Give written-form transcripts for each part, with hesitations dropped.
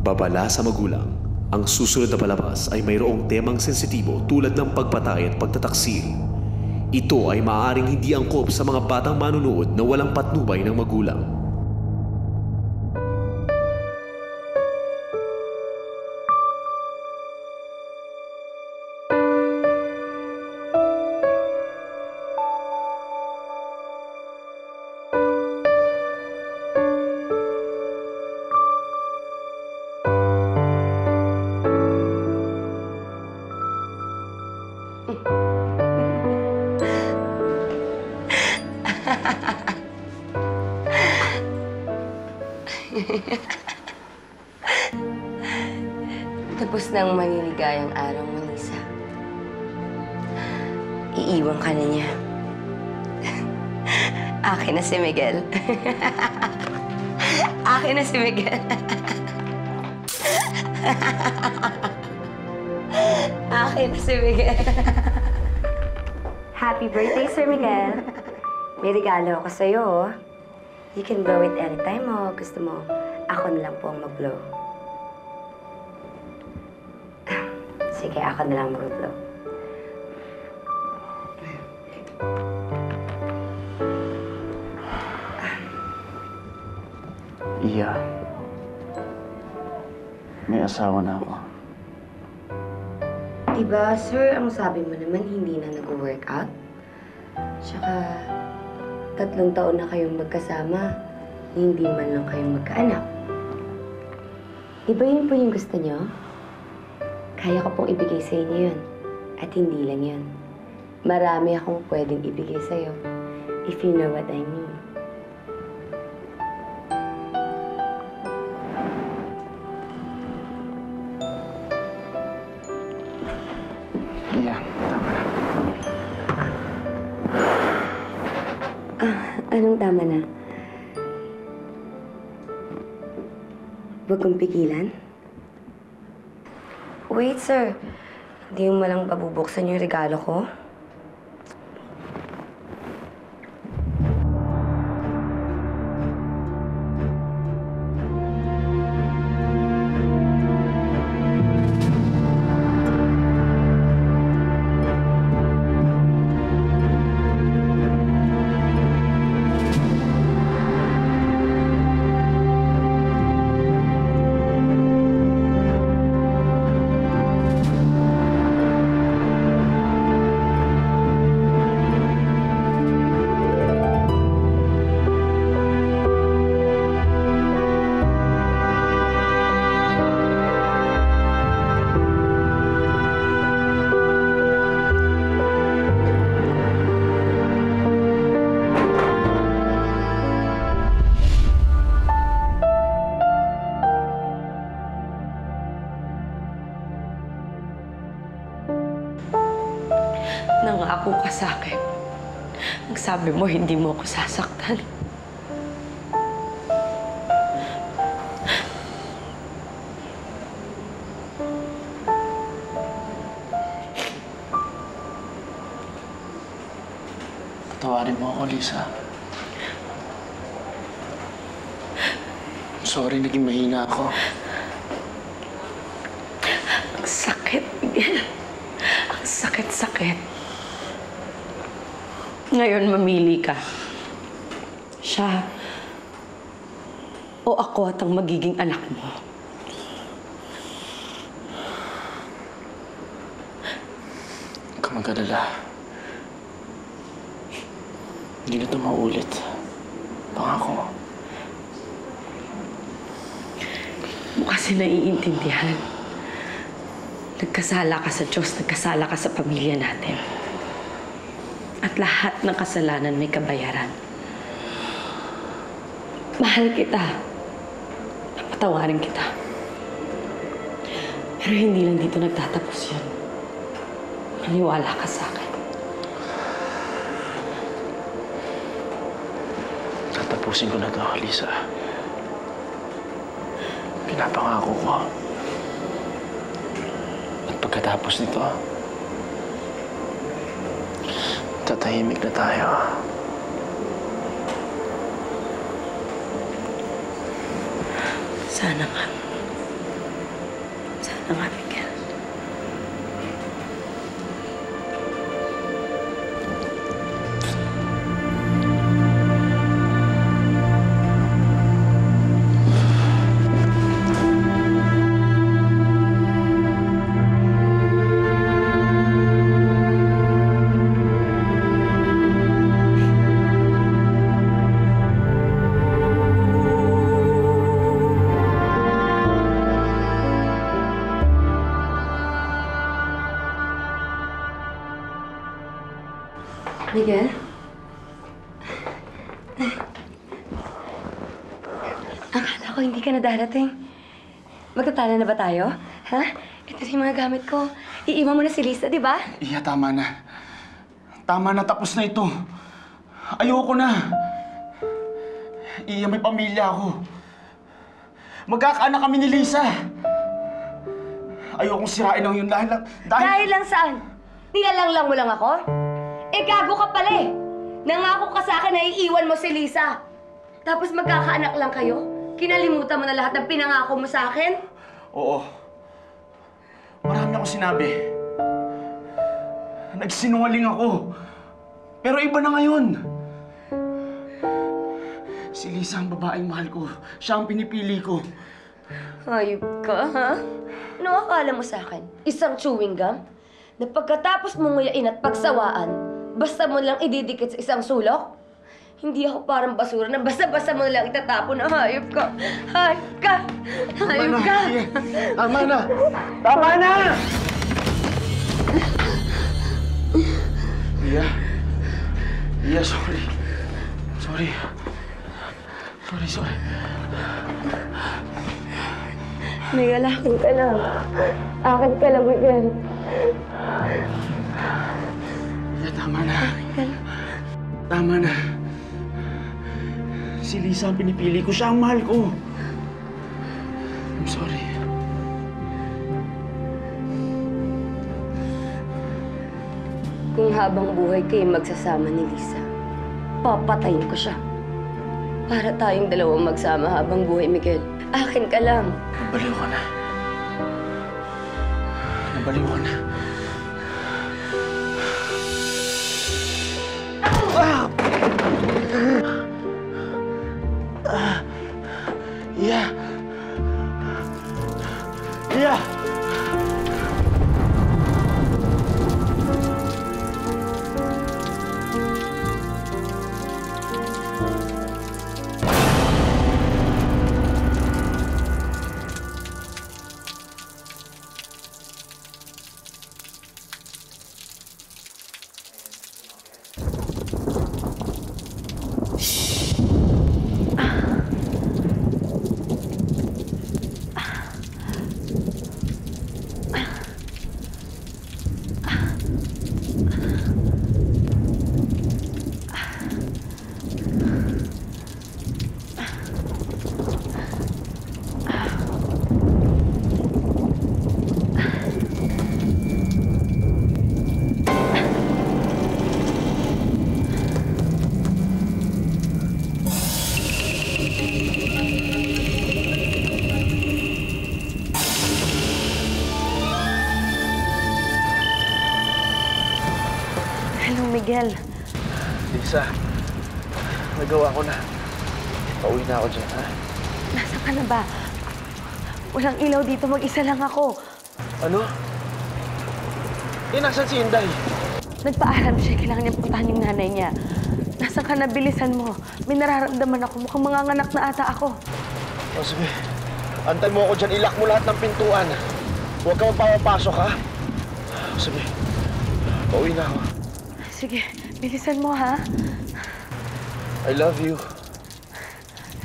Babala sa magulang. Ang susunod na palabas ay mayroong temang sensitibo tulad ng pagpatay at pagtataksil. Ito ay maaaring hindi angkop sa mga batang manunood na walang patnubay ng magulang. Tapos ng maliligayang araw mo, Lisa. Iiwan ka na niya. Akin na si Miguel. Akin na si Miguel. Akin na si Miguel. Happy birthday, Sir Miguel. May regalo ako sa'yo, oh. You can blow it anytime mo gusto mo. Ako na lang po ang mag-blow. Sige, ako na lang mag-blow. Iya. May asawa na ako. Diba, sir, ang sabi mo naman hindi na nag-workout? Tsaka, 3 taon na kayong magkasama, hindi man lang kayong magkaanak. Diba yun po yung gusto niyo? Kaya ko pong ibigay sa inyo yun. At hindi lang yun. Marami akong pwedeng ibigay sa'yo. If you know what I mean. Iya, tama na. Anong tama na? Huwag kong pigilan? Wait, sir. Hindi mo malang babubuksan yung regalo ko? Nangako ka sa akin. Ang sabi mo, hindi mo ako sasaktan. Patawarin mo ako, Lisa. Sorry, naging mahina ako. Ang sakit, Miguel. Ang sakit-sakit. Ngayon, mamili ka. Siya o ako at ang magiging anak mo. Huwag ka mag-alala. Hindi na ito maulit. Pangako. Mo kasi naiintindihan. Nagkasala ka sa Diyos, nagkasala ka sa pamilya natin. At lahat ng kasalanan may kabayaran. Mahal kita. Napatawarin kita. Pero hindi lang dito nagtatapos yun. Maniwala ka sa akin. Tatapusin ko na to, Lisa. Pinapangako ko. At pagkatapos nito, tatahimik na tayo. Sana nga. na nga, Miguel. Miguel? Akala ko hindi ka na darating. Magtatala na ba tayo? Ha? Ito na yung mga gamit ko. Iiwan mo na si Lisa, di ba? Iya, tama na. Tama na, tapos na ito. Ayoko na. Iya, may pamilya ako. Magkakaanak kami ni Lisa. Ayokong sirain ang yun dahil... Dahil lang saan? Nilalang mo lang ako? Eh, gago ka pala eh. Nangako ka sa akin na iiwan mo si Lisa. Tapos magkakaanak lang kayo? Kinalimutan mo na lahat ng pinangako mo sa akin? Oo. Marami akong sinabi. Nagsinungaling ako. Pero iba na ngayon. Si Lisa ang babaeng mahal ko. Siya ang pinipili ko. Hayop ka, ha? Ano akala mo sa akin? Isang chewing gum? Na pagkatapos mong nguyain at pagsawaan, basta mo lang ididikit sa isang sulok? Hindi ako parang basura na basta-basta mo lang itatapon na hayop ka. Hayop ka! Hayop ka! Tama na! Tama na! Iya. Iya, sorry. Sorry. Sorry. Miguel, akin ka lang. Akin ka lang, Miguel. Iya, tama na. Tama na. Si Lisa ang pinipili ko. Siya ang mahal ko. I'm sorry. Kung habang buhay kayo magsasama ni Lisa, papatayin ko siya. Para tayong dalawang magsama habang buhay, Miguel. Akin ka lang. Nabaliw ka na. Nabaliw ka na. Iya. Iya. Miguel. Lisa, nagawa ko na. Pauwi na ako dyan, ha? Nasaan ka na ba? Walang ilaw dito, mag-isa lang ako. Ano? Nasaan si Inday? Nagpaalam siya, kailangan niya puntahan yung nanay niya. Nasaan ka na, bilisan mo. May nararamdaman ako, mukhang manganganak na ata ako. O sige, antay mo ako dyan, ilak mo lahat ng pintuan. Huwag ka magpapapasok, ha? O sige, pauwi na ako. Sige, bilisan mo, ha? I love you.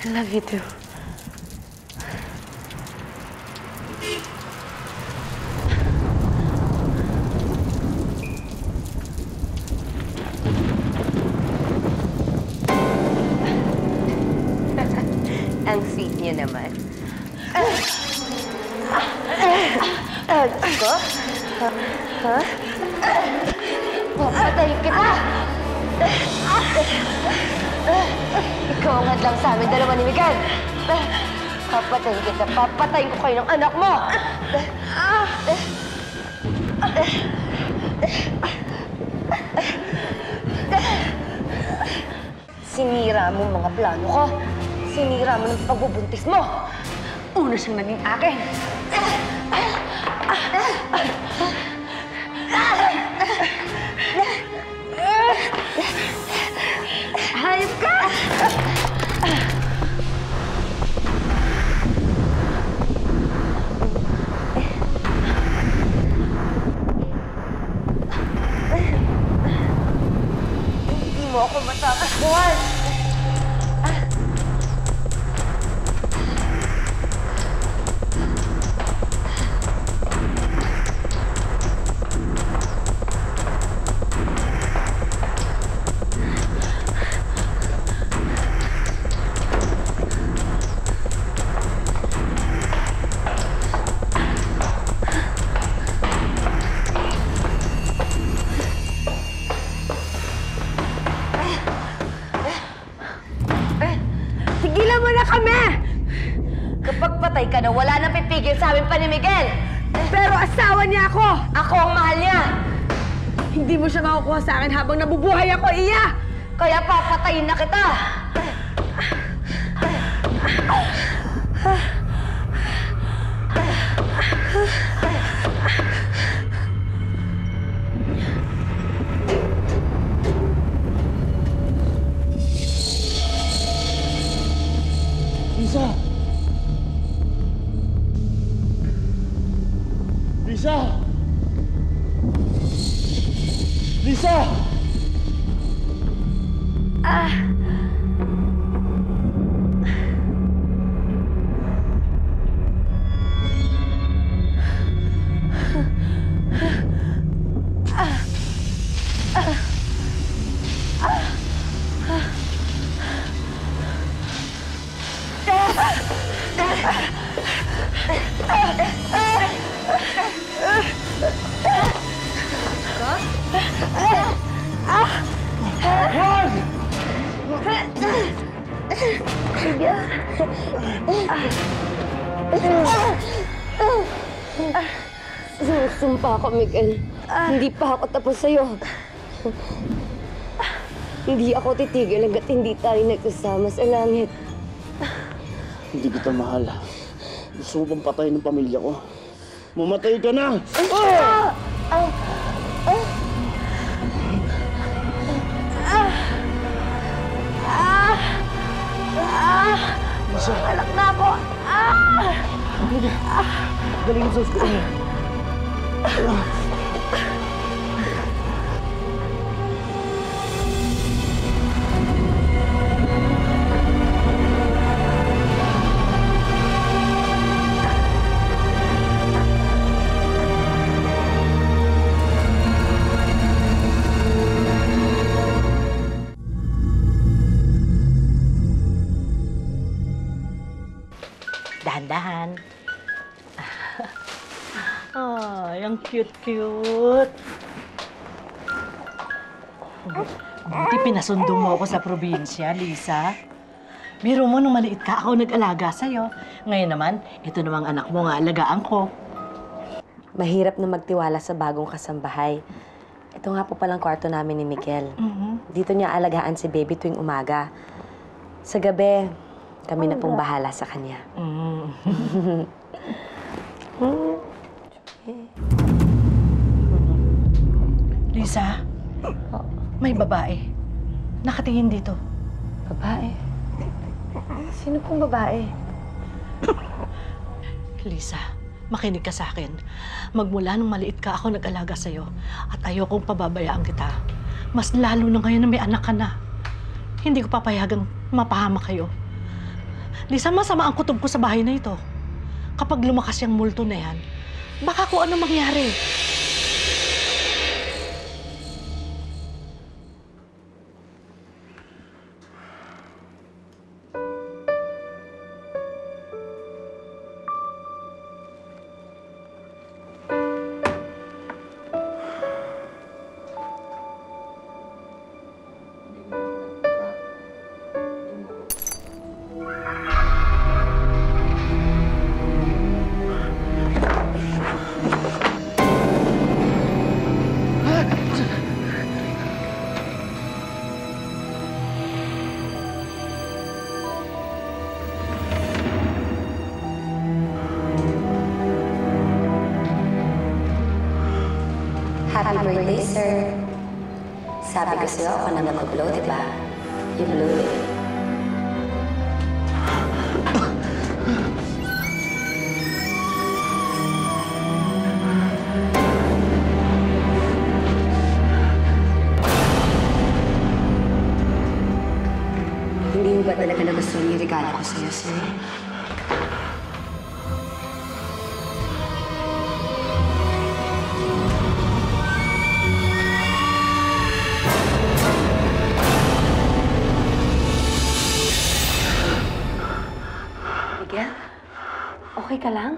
I love you too. Ang sweet niya naman. Ko? Ha? Papatayin kita! Ikaw ang hadlang sa amin, dalawa ni Miguel. Papatayin kita. Papatayin ko kayo ng anak mo! Sinira mo mga plano ko. Sinira mo ng pagbubuntis mo. Una siyang naging akin. Hayop ka! Hindi mo ako matatakbuhan. Tigilan mo na kami! Kapag patay ka na, wala nang pipigil sa amin pa ni Miguel. Pero asawa niya ako! Ako ang mahal niya. Hindi mo siya makukuha sa akin habang nabubuhay ako, Iya! Kaya papatayin na kita. Lisa! Lisa! Lisa! Sumpa ako, Miguel. Hindi pa ako tapos sa'yo. Hindi ako titigil hanggat hindi tayo nagsasama sa langit. Hindi kita mahal. Gusto ko pang patayin ng pamilya ko. Mamatay ka na! Alak na ako! Galing sa ospital mo. Dahan-dahan. Ay, ang cute-cute. Buti pinasundo mo ako sa probinsya, Lisa. Biro mo, nung maliit ka, ako nag-alaga sa'yo. Ngayon naman, ito namang anak mo nga, alagaan ko. Mahirap na magtiwala sa bagong kasambahay. Ito nga po palang kwarto namin ni Miguel. Dito niya alagaan si baby tuwing umaga. Sa gabi, kami na pong bahala sa kanya. Lisa, may babae. Nakatingin dito. Babae? Sino pong babae? Lisa, makinig ka sa akin. Magmula nung maliit ka, ako nag-alaga sa'yo. At ayokong pababayaan kita. Mas lalo na ngayon na may anak ka na. Hindi ko papayagang mapahamak kayo. Lisa, masama ang kutob ko sa bahay na ito. Kapag lumakas yung multo na yan, baka kung ano mangyari. Happy birthday, sir. Sabi ko sa'yo, ako na mag-blow, di ba? You blew it. Hindi mo ba talaga nagustuhan yung regalo ko sa'yo, sir? Miguel? Okay ka lang?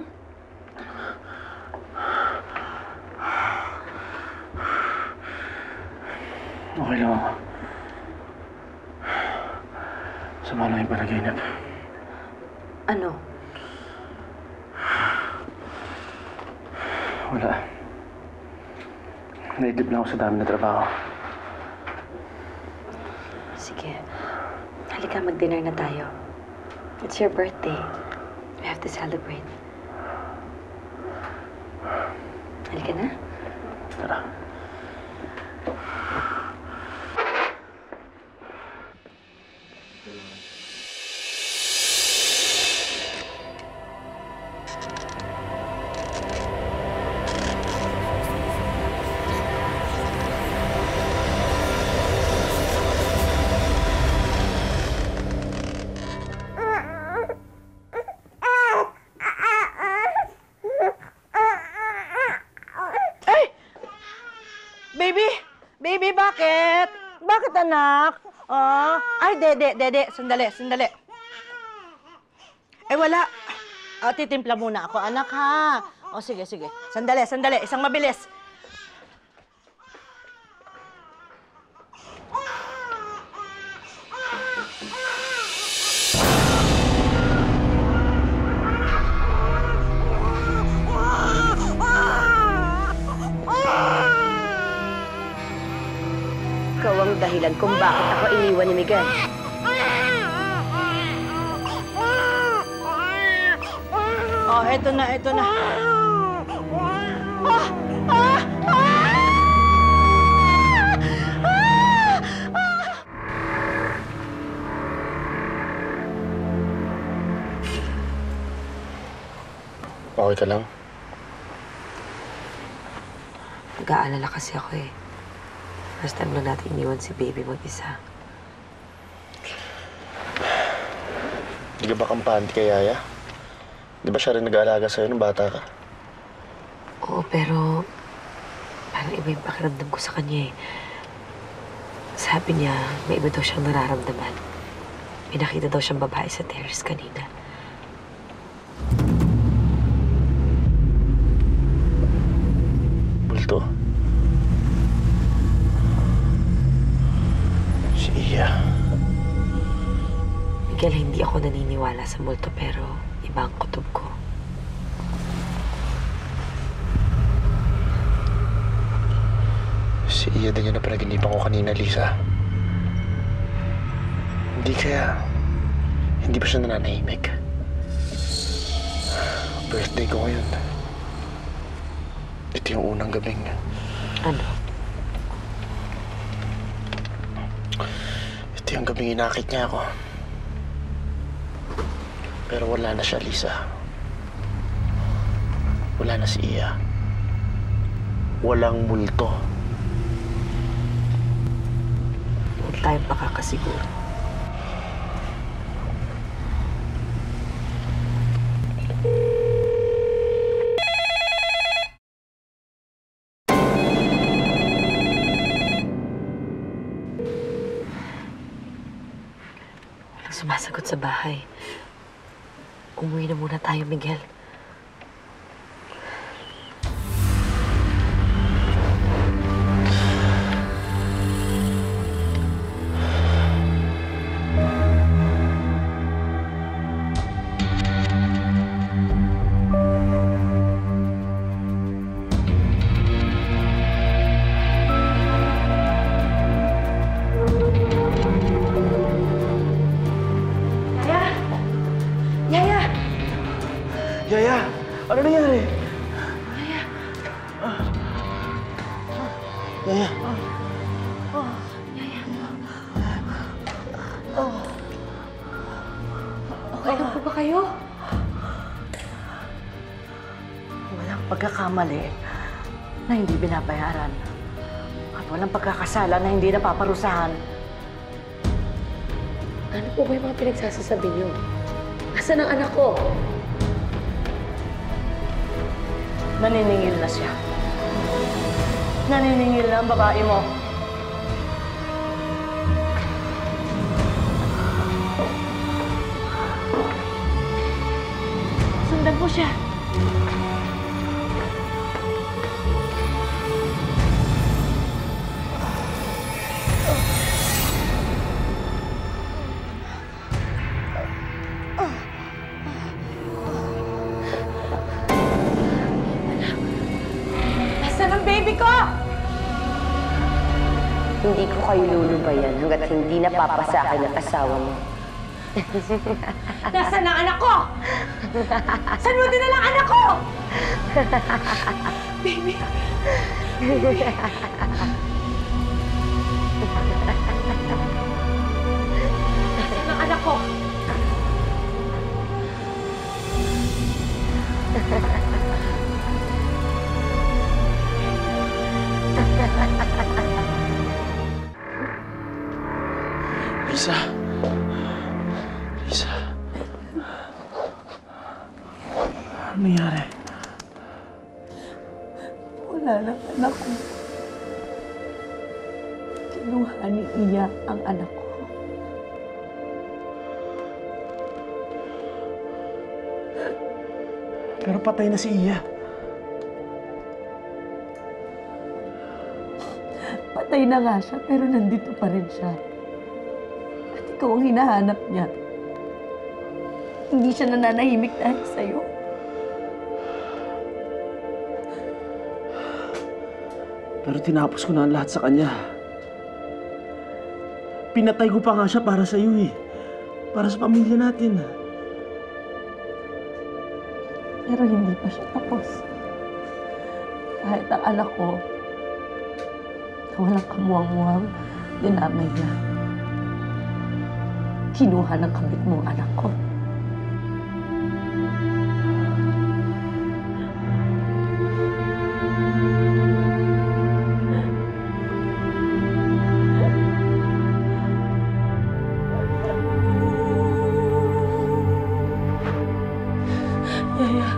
Okay lang ako. Sama lang yung panaginip. Ano? Wala. Naidlip lang ako sa dami na trabaho. Sige. Halika, mag-dinner na tayo. It's your birthday. We have to celebrate. Halika na. Tara. Baby! Baby, bakit? Bakit, anak? Oh? Ay, dede. Sandali. Eh, wala. Titimpla muna ako, anak, ha? O, sige. Sandali. Isang mabilis. Ikaw ang dahilan kung bakit ako iniwan ni Miguel. Oh, eto na. Okay ka lang? Nag-aalala kasi ako eh. First time lang natin iniwan si baby mag-isa. Di ka ba kampante kay Yaya? Di ba siya rin nag-aalaga sa'yo nung bata ka? Oo, pero parang iba yung pakiramdam ko sa kanya eh. Sabi niya, may iba daw siyang nararamdaman. May nakita daw siyang babae sa terrace kanina. Bulto. Si Iya. Miguel, hindi ako naniniwala sa multo pero iba ang kutob ko. Si Iya din yun na pinag-inipan ko kanina, Lisa. Hindi ba siya nananahimik? Birthday ko ngayon. Ito yung unang gabing. Ano? Ito yung gabing inakit niya ako. Pero wala na siya, Lisa. Wala na si Iya. Walang multo. Huwag tayong makakasiguro. Walang sumasagot sa bahay. Umuwi na muna tayo, Miguel. Yaya! Ano nangyari? Yaya. Okay lang po ba kayo? Walang pagkakamali na hindi binabayaran. At walang pagkakasala na hindi napaparusahan. Ano po ba yung mga pinagsasasabi niyo? Asan ang anak ko? Naniningil na siya. Naniningil na ang babae mo. Sundan mo siya. Asan ang baby ko? Hindi ko kayo lulubayan hanggat hindi napapasa akin ang asawa mo. Nasaan ang anak ko? Saan mo dinala ang anak ko? Baby. Nasaan ang anak ko? Lisa. Lisa. Ano nangyari? Wala nang anak ko. Kinuha ni Iya ang anak ko. Pero patay na si Iya. Patay na nga siya, pero nandito pa rin siya. At ikaw ang hinahanap niya. Hindi siya nananahimik dahil sa'yo. Pero tinapos ko na ang lahat sa kanya. Pinatay ko pa nga siya para sa iyo eh. Para sa pamilya natin. Pero hindi pa siya tapos. Kahit ang anak ko, na walang kamuwang-muwang, dinamay niya. Kinuha ng kabit mo ang anak ko. Yaya,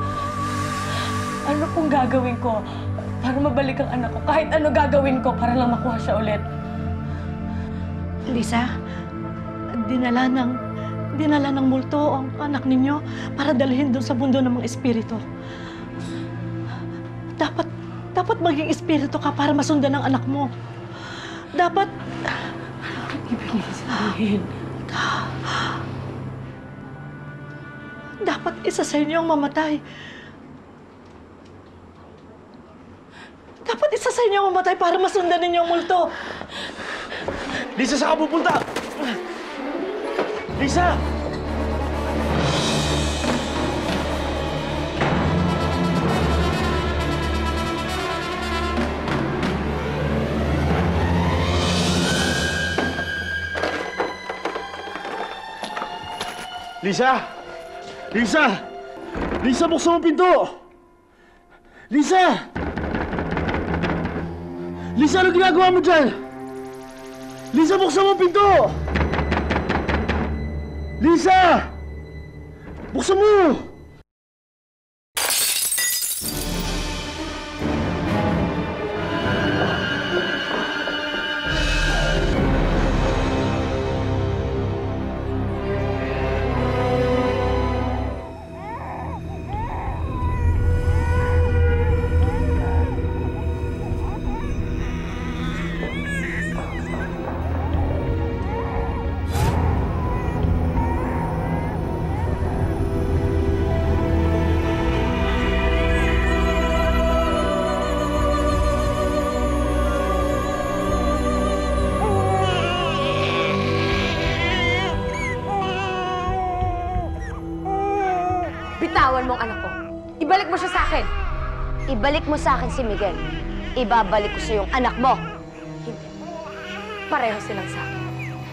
ano pong gagawin ko para mabalik ang anak ko? Kahit ano gagawin ko para lang makuha siya ulit. Lisa, dinala ng multo ang anak ninyo para dalhin doon sa mundo ng mga espiritu. Dapat maging espiritu ka para masundan ang anak mo. Dapat... Ibig sabihin. Dapat isa sa inyo ang mamatay. Dapat isa sa inyo ang mamatay para masundan ninyo ang multo. Lisa, saan ka pupunta? Lisa! Lisa! Lisa! Lisa, buksan mo ang pinto! Lisa! Lisa, ano ginagawa mo dyan? Lisa, buksan mo ang pinto! Lisa! Buksan mo! Bitawan mo ang anak ko. Ibalik mo siya sa akin. Ibalik mo sa akin si Miguel. Ibabalik ko sa yung anak mo. pareho silang sa akin.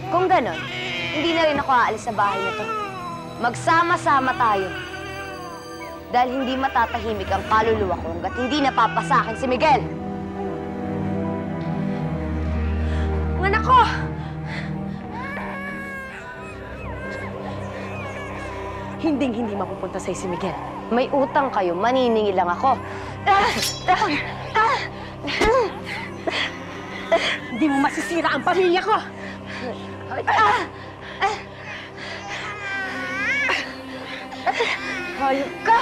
Kung ganon, hindi na rin ako aalis sa bahay na to. Magsama-sama tayo. Dahil hindi matatahimik ang kaluluwa ko hanggat hindi napapasakin si Miguel. Ang anak ko! Hinding-hindi mapupunta sa'yo si Miguel. May utang kayo, maniningi lang ako. Hindi mo masisira ang pamilya ko! Hayop ka!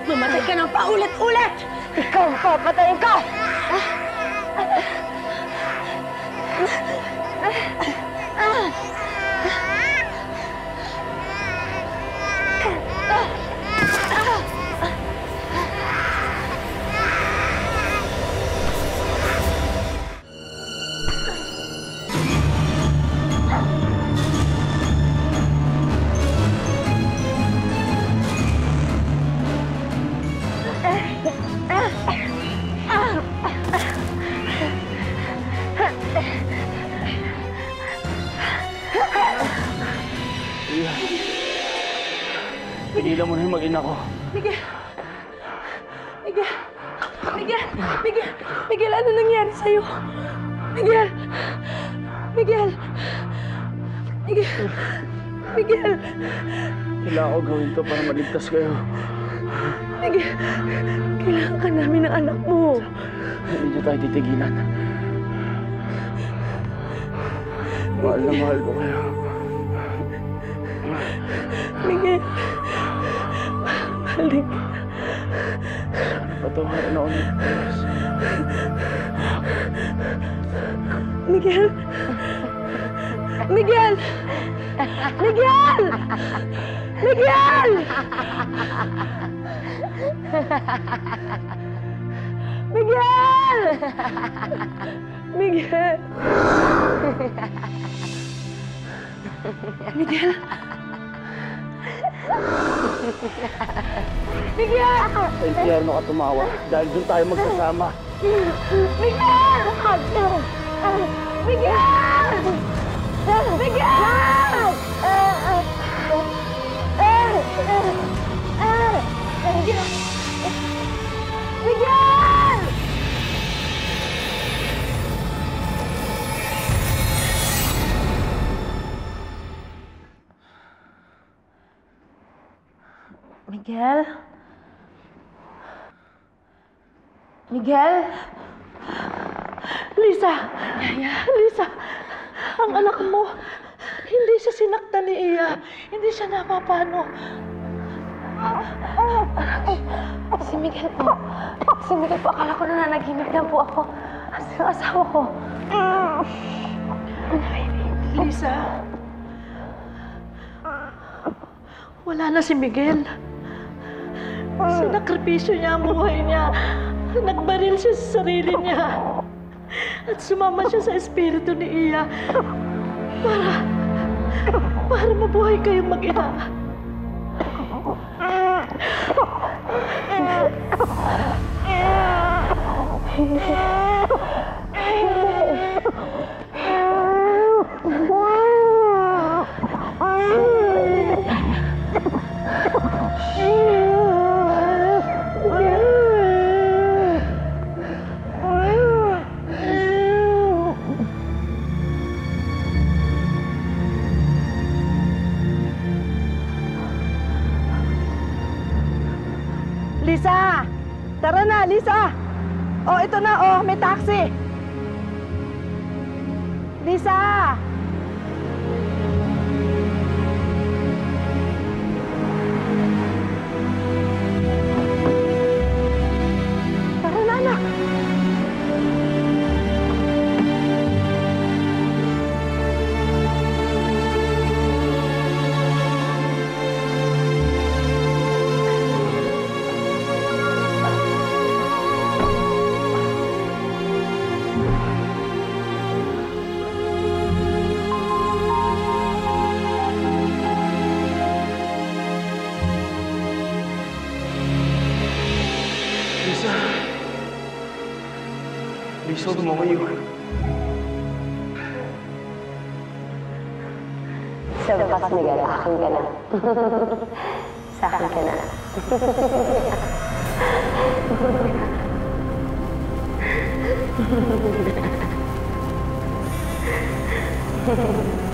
Mamatay ka ng paulit-ulit! Ikaw ang papatayin ka! Tigilan mo na yung mag-ina ko. Miguel! Miguel! Miguel! Miguel! Miguel, ano nangyari sa'yo? Miguel! Miguel! Miguel! Miguel! Kailangan ko gawin to para maligtas kayo. Miguel! Kailangan ka namin ng anak mo. Hindi niyo tayo titigilan. Mahal na mahal ko kayo. Miguel! Balik. Patawarin ako ng Diyos. Miguel! Miguel! Miguel! Miguel! Miguel! Miguel! Miguel! Miguel! Sa impyerno ka tumawa dahil doon tayo magsasama. Miguel! Miguel! Miguel! Miguel! Miguel? Miguel? Lisa! Lisa! Ang anak mo, hindi siya sinaktan ni Iya. Hindi siya napapano. Si Miguel po. Si Miguel po. Akala ko nananaginip lang po ako. Ang asawa ko. Lisa, wala na si Miguel. Sinakripisyo niya ang buhay niya. Nagbaril siya sa sarili niya. At sumama siya sa espiritu ni Iya para mabuhay kayong mag-ina. Lisa! Tara na, Lisa! Oh, ito na, oh, may taxi! Lisa! Tara na, anak! Lisa, tumawa yun. Sa bukas, Miguel, akin ka na. Sa akin ka na. Hehehe